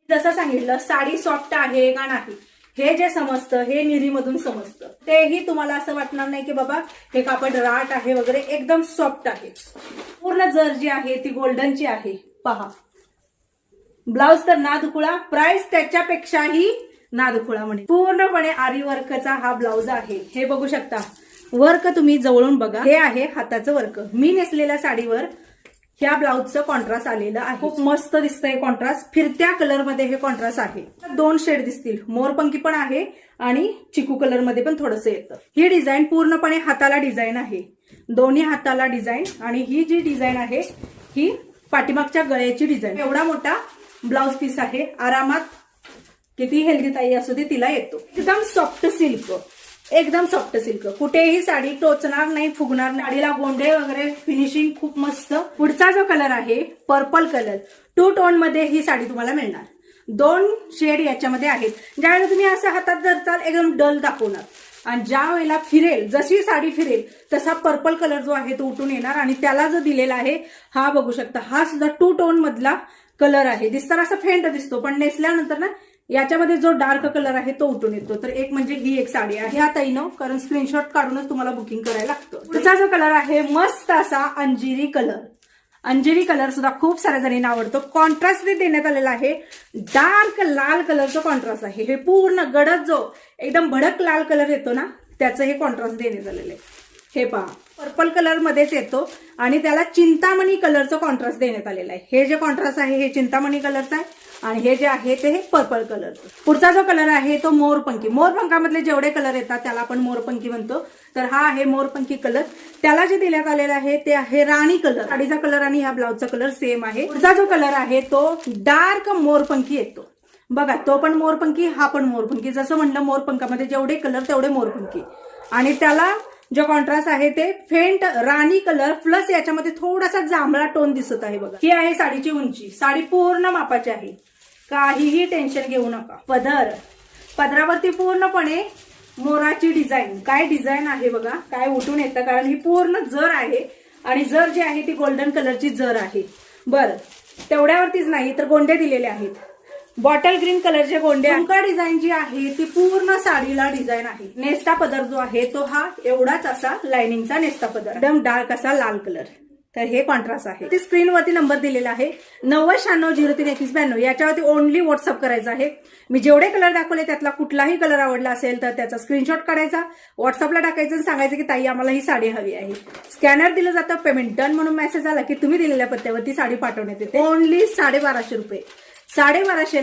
जसं सांगितलं साडी सॉफ्ट आहे का नाही हे जे समजतं हे निरीमधून समजतं. तेही तुम्हाला असं वाटणार नाही की बाबा हे कापड राट आहे वगैरे, एकदम सॉफ्ट आहे. पूर्ण जर जी आहे ती गोल्डनची आहे. पहा ब्लाउज तर नादखुळा, प्राइस त्याच्यापेक्षाही नादखुळा म्हणे. पूर्णपणे आरी वर्कचा हा ब्लाउज आहे. हे बघू शकता, वर्क तुम्ही जवळून बघा. हे आहे हाताचं वर्क. मी नेसलेल्या साडीवर ह्या ब्लाउजचं कॉन्ट्रास्ट आलेलं आहे. खूप मस्त दिसतंय कॉन्ट्रास्ट. फिरत्या कलर मध्ये हे कॉन्ट्रास्ट आहे. 2 शेड दिसतील, मोरपंखी पण आहे आणि चिकू कलर मध्ये पण थोडंसं येतं. ही डिझाईन पूर्णपणे हाताला डिझाईन आहे, दोन्ही हाताला डिझाईन. आणि ही जी डिझाईन आहे ही पाठीमागच्या गळ्याची डिझाईन. एवढा मोठा ब्लाउज पीस आहे. आरामात किती हेल्दी ताई असू दे तिला येतो. एकदम सॉफ्ट सिल्क, एकदम सॉफ्ट सिल्क. कुठेही साडी टोचणार नाही, फुगणार नाही. साडीला गोंडे वगैरे फिनिशिंग खूप मस्त. पुढचा जो कलर आहे पर्पल कलर, 2 टोन मध्ये ही साडी तुम्हाला मिळणार. 2 शेड याच्यामध्ये आहेत. ज्यावेळेला तुम्ही असं हातात धरताल एकदम डल दाखवणार, आणि ज्या वेळेला फिरेल, जशी साडी फिरेल तसा पर्पल कलर जो आहे तो उठून येणार. आणि त्याला जो दिलेला आहे हा बघू शकता, हा सुद्धा 2 टोन मधला कलर आहे. दिसताना असा फेंट दिसतो, पण नेसल्यानंतर ना याच्यामध्ये जो डार्क कलर आहे तो उठून येतो. तर एक म्हणजे ही एक साडी आहे ह्या ताईनं, कारण स्क्रीनशॉट काढूनच तुम्हाला बुकिंग करायला लागतं. त्याचा जो कलर आहे मस्त असा अंजिरी कलर. अंजिरी कलर सुद्धा खूप साऱ्या जणींना आवडतो. कॉन्ट्रास्ट देण्यात आलेला आहे. डार्क लाल कलरचा कॉन्ट्रास्ट आहे. हे पूर्ण गडद जो एकदम भडक लाल कलर येतो ना त्याचं हे कॉन्ट्रास्ट देण्यात आलेलं आहे. हे पहा पर्पल कलर मध्येच येतो आणि त्याला चिंतामणी कलरचं कॉन्ट्रास्ट देण्यात आलेलं आहे. हे जे कॉन्ट्रास्ट आहे हे चिंतामणी कलरचं आहे आणि हे जे आहे ते हे पर्पल कलर. पुढचा जो कलर आहे तो मोरपंखी. मोरपंखामधले जेवढे कलर येतात त्याला आपण मोरपंखी म्हणतो. तर हा आहे मोरपंखी कलर. त्याला जे देण्यात आलेलं आहे ते आहे राणी कलर. साडीचा कलर आणि ह्या ब्लाउजचा कलर सेम आहे. पुढचा जो कलर आहे तो डार्क मोरपंखी येतो. बघा तो पण मोरपंखी, हा पण मोरपंखी. जसं म्हणलं मोरपंखामध्ये जेवढे कलर तेवढे मोरपंखी. आणि त्याला जो कॉन्ट्रास्ट आहे ते फेंट राणी कलर प्लस याच्यामध्ये थोडासा जांभळा टोन दिसत आहे. बघा ही आहे साडीची उंची. साडी पूर्ण मापाची आहे, काहीही टेन्शन घेऊ नका. पदरावरती पूर्णपणे मोराची डिझाईन. काय डिझाईन आहे बघा, काय उठून येतं, कारण ही पूर्ण जर आहे आणि जर जी आहे ती गोल्डन कलरची जर आहे. बरं तेवढ्यावरतीच नाही तर गोंडे दिलेले आहेत, बॉटल ग्रीन कलरचे गोंडे. अंका डिझाईन जी आहे ती पूर्ण साडीला डिझाइन आहे. नेस्ता पदर जो आहे तो हा एवढाच असा लाइनिंगचा नेस्ता पदर, एकदम डार्क असा लाल कलर. तर हे कॉन्ट्रास्ट आहे. ती स्क्रीनवरती नंबर दिलेला आहे 9096033192. याच्यावरती ओनली व्हॉट्सअप करायचं आहे. मी जेवढे कलर दाखवले त्यातला कुठलाही कलर आवडला असेल तर त्याचा स्क्रीनशॉट काढायचा, व्हॉट्सअपला टाकायचं आणि सांगायचं की ताई आम्हाला ही साडी हवी आहे. स्कॅनर दिलं जातं, पेमेंट डन म्हणून मेसेज आला की तुम्ही दिलेल्या पत्त्यावरती साडी पाठवण्यात येते. ओनली 1250 रुपये. 1250